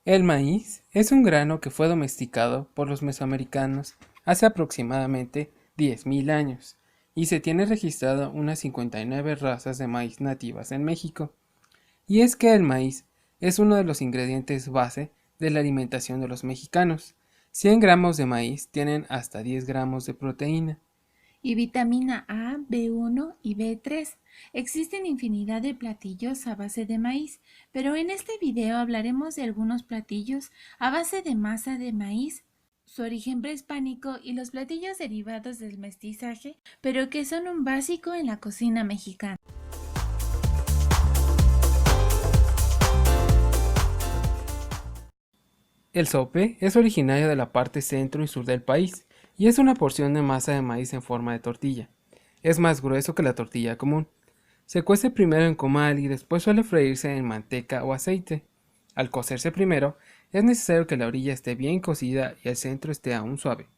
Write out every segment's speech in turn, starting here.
El maíz es un grano que fue domesticado por los mesoamericanos hace aproximadamente 10.000 años y se tiene registrado unas 59 razas de maíz nativas en México. Y es que el maíz es uno de los ingredientes base de la alimentación de los mexicanos. 100 gramos de maíz tienen hasta 10 gramos de proteína. Y vitamina A, B1 y B3. Existen infinidad de platillos a base de maíz, pero en este video hablaremos de algunos platillos a base de masa de maíz, su origen prehispánico y los platillos derivados del mestizaje, pero que son un básico en la cocina mexicana. El sope es originario de la parte centro y sur del país y es una porción de masa de maíz en forma de tortilla. Es más grueso que la tortilla común. Se cuece primero en comal y después suele freírse en manteca o aceite. Al cocerse primero, es necesario que la orilla esté bien cocida y el centro esté aún suave.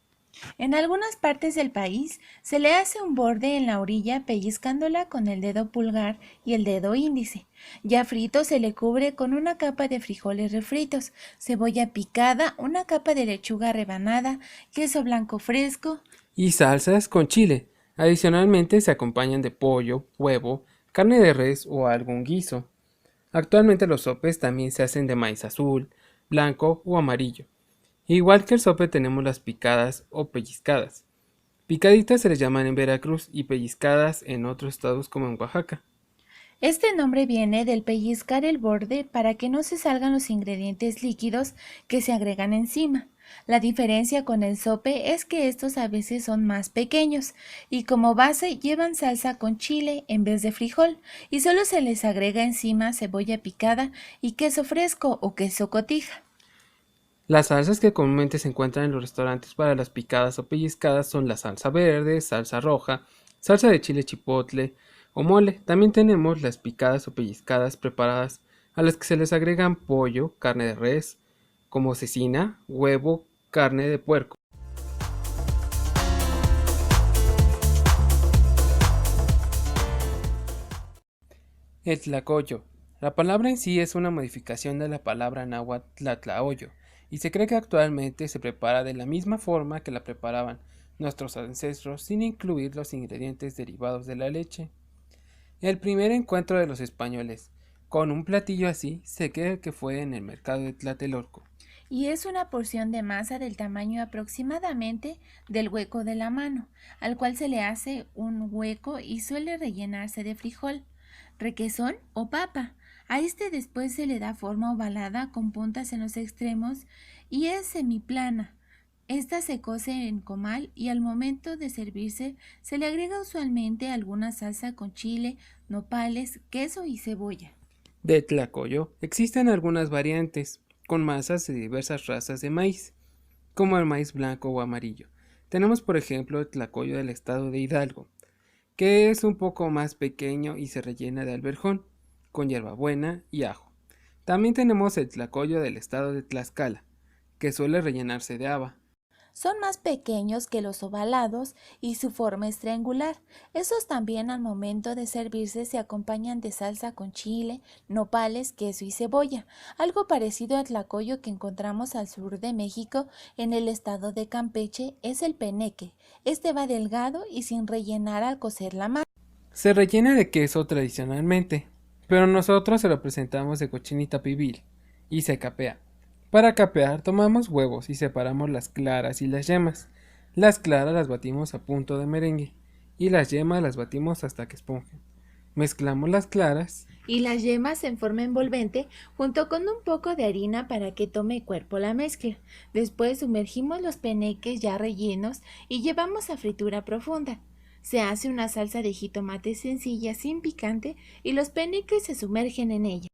En algunas partes del país se le hace un borde en la orilla pellizcándola con el dedo pulgar y el dedo índice. Ya frito se le cubre con una capa de frijoles refritos, cebolla picada, una capa de lechuga rebanada, queso blanco fresco. Y salsas con chile. Adicionalmente se acompañan de pollo, huevo, carne de res o algún guiso. Actualmente los sopes también se hacen de maíz azul, blanco o amarillo. Igual que el sope tenemos las picadas o pellizcadas. Picaditas se les llaman en Veracruz y pellizcadas en otros estados como en Oaxaca. Este nombre viene del pellizcar el borde para que no se salgan los ingredientes líquidos que se agregan encima. La diferencia con el sope es que estos a veces son más pequeños y como base llevan salsa con chile en vez de frijol y solo se les agrega encima cebolla picada y queso fresco o queso cotija. Las salsas que comúnmente se encuentran en los restaurantes para las picadas o pellizcadas son la salsa verde, salsa roja, salsa de chile chipotle o mole. También tenemos las picadas o pellizcadas preparadas a las que se les agregan pollo, carne de res, como cecina, huevo, carne de puerco. El tlacoyo. La palabra en sí es una modificación de la palabra náhuatl tlatlaoyo, y se cree que actualmente se prepara de la misma forma que la preparaban nuestros ancestros sin incluir los ingredientes derivados de la leche. El primer encuentro de los españoles con un platillo así se cree que fue en el mercado de Tlatelolco. Y es una porción de masa del tamaño aproximadamente del hueco de la mano, al cual se le hace un hueco y suele rellenarse de frijol, requesón o papa. A este después se le da forma ovalada con puntas en los extremos y es semiplana. Esta se cose en comal y al momento de servirse se le agrega usualmente alguna salsa con chile, nopales, queso y cebolla. De tlacoyo existen algunas variantes con masas de diversas razas de maíz, como el maíz blanco o amarillo. Tenemos por ejemplo el tlacoyo del estado de Hidalgo, que es un poco más pequeño y se rellena de alberjón, con hierbabuena y ajo. También tenemos el tlacoyo del estado de Tlaxcala, que suele rellenarse de haba. Son más pequeños que los ovalados y su forma es triangular. Esos también al momento de servirse se acompañan de salsa con chile, nopales, queso y cebolla, algo parecido al tlacoyo que encontramos al sur de México en el estado de Campeche es el peneque. Este va delgado y sin rellenar al cocer la masa. Se rellena de queso tradicionalmente, pero nosotros se lo presentamos de cochinita pibil y se capea. Para capear tomamos huevos y separamos las claras y las yemas. Las claras las batimos a punto de merengue y las yemas las batimos hasta que esponjen. Mezclamos las claras Y las yemas en forma envolvente junto con un poco de harina para que tome cuerpo la mezcla. Después sumergimos los peneques ya rellenos y llevamos a fritura profunda. Se hace una salsa de jitomate sencilla sin picante y los peneques se sumergen en ella.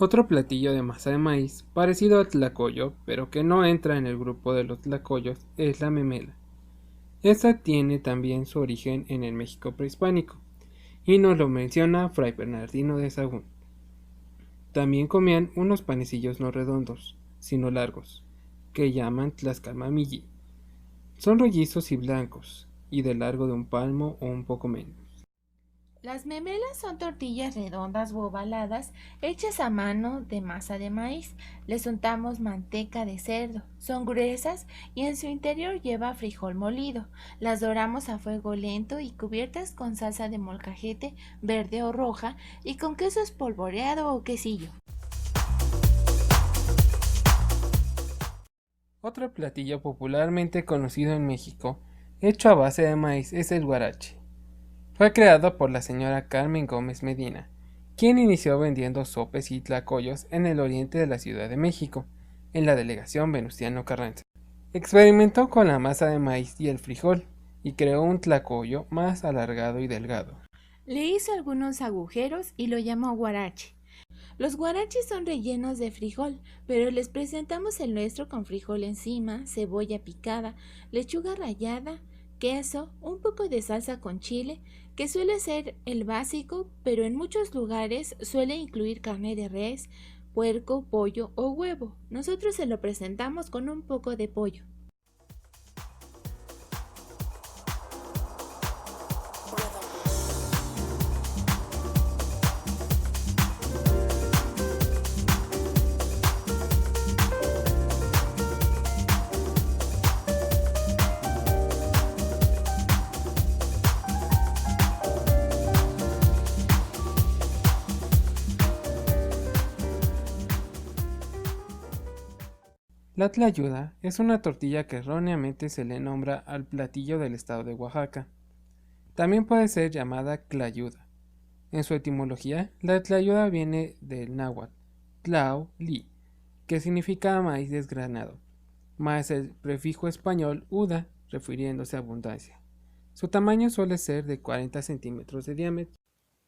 otro platillo de masa de maíz parecido al tlacoyo, pero que no entra en el grupo de los tlacoyos, es la memela. Esta tiene también su origen en el México prehispánico y nos lo menciona Fray Bernardino de Sahagún. También comían unos panecillos no redondos, sino largos, que llaman tlaxcalmamilli. Son rollizos y blancos, y de largo de un palmo o un poco menos. Las memelas son tortillas redondas o ovaladas hechas a mano de masa de maíz. Les untamos manteca de cerdo. Son gruesas y en su interior lleva frijol molido. Las doramos a fuego lento y cubiertas con salsa de molcajete verde o roja y con queso espolvoreado o quesillo. Otro platillo popularmente conocido en México, hecho a base de maíz, es el guarache. Fue creado por la señora Carmen Gómez Medina, quien inició vendiendo sopes y tlacoyos en el oriente de la Ciudad de México, en la delegación Venustiano Carranza. Experimentó con la masa de maíz y el frijol, y creó un tlacoyo más alargado y delgado. Le hizo algunos agujeros y lo llamó guarache. Los guaraches son rellenos de frijol, pero les presentamos el nuestro con frijol encima, cebolla picada, lechuga rallada, queso, un poco de salsa con chile, que suele ser el básico, pero en muchos lugares suele incluir carne de res, puerco, pollo o huevo. Nosotros se lo presentamos con un poco de pollo. La tlayuda es una tortilla que erróneamente se le nombra al platillo del estado de Oaxaca. También puede ser llamada clayuda. En su etimología, la tlayuda viene del náhuatl, tlao, li, que significa maíz desgranado, más el prefijo español uda, refiriéndose a abundancia. Su tamaño suele ser de 40 centímetros de diámetro.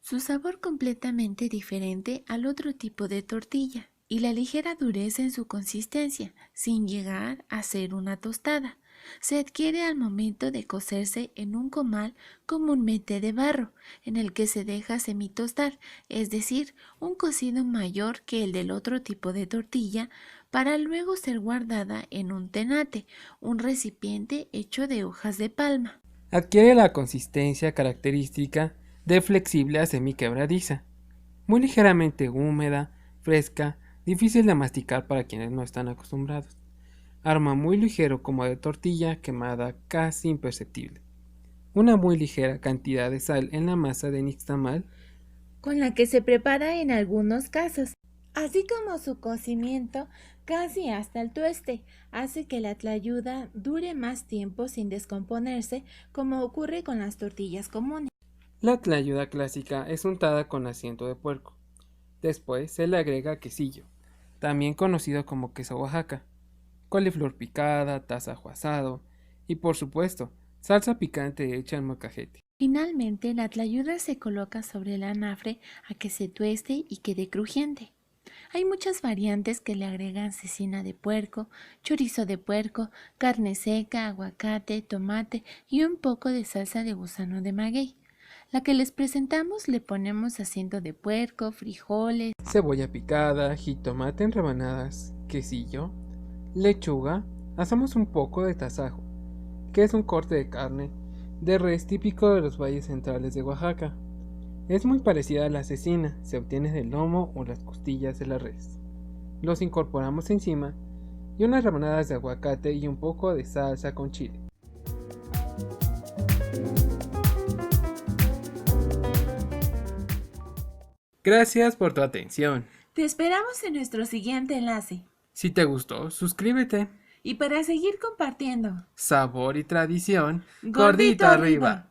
Su sabor completamente diferente al otro tipo de tortilla y la ligera dureza en su consistencia, sin llegar a ser una tostada. Se adquiere al momento de cocerse en un comal comúnmente de barro, en el que se deja semitostar, es decir, un cocido mayor que el del otro tipo de tortilla, para luego ser guardada en un tenate, un recipiente hecho de hojas de palma. Adquiere la consistencia característica de flexible a semiquebradiza, muy ligeramente húmeda, fresca, difícil de masticar para quienes no están acostumbrados. Aroma muy ligero como de tortilla quemada, casi imperceptible. Una muy ligera cantidad de sal en la masa de nixtamal, con la que se prepara en algunos casos, así como su cocimiento casi hasta el tueste, hace que la tlayuda dure más tiempo sin descomponerse, como ocurre con las tortillas comunes. La tlayuda clásica es untada con asiento de puerco. Después se le agrega quesillo, también conocido como queso Oaxaca, coliflor picada, tasajo asado y, por supuesto, salsa picante hecha en molcajete. Finalmente, la tlayuda se coloca sobre el anafre a que se tueste y quede crujiente. Hay muchas variantes que le agregan cecina de puerco, chorizo de puerco, carne seca, aguacate, tomate y un poco de salsa de gusano de maguey. La que les presentamos le ponemos asiento de puerco, frijoles, Cebolla picada, jitomate en rebanadas, quesillo, lechuga, asamos un poco de tasajo, que es un corte de carne de res típico de los valles centrales de Oaxaca. Es muy parecida a la cecina, se obtiene del lomo o las costillas de la res. Los incorporamos encima y unas rebanadas de aguacate y un poco de salsa con chile. Gracias por tu atención. Te esperamos en nuestro siguiente enlace. Si te gustó, suscríbete. Y para seguir compartiendo, Sabor y tradición, Gordito gordito arriba.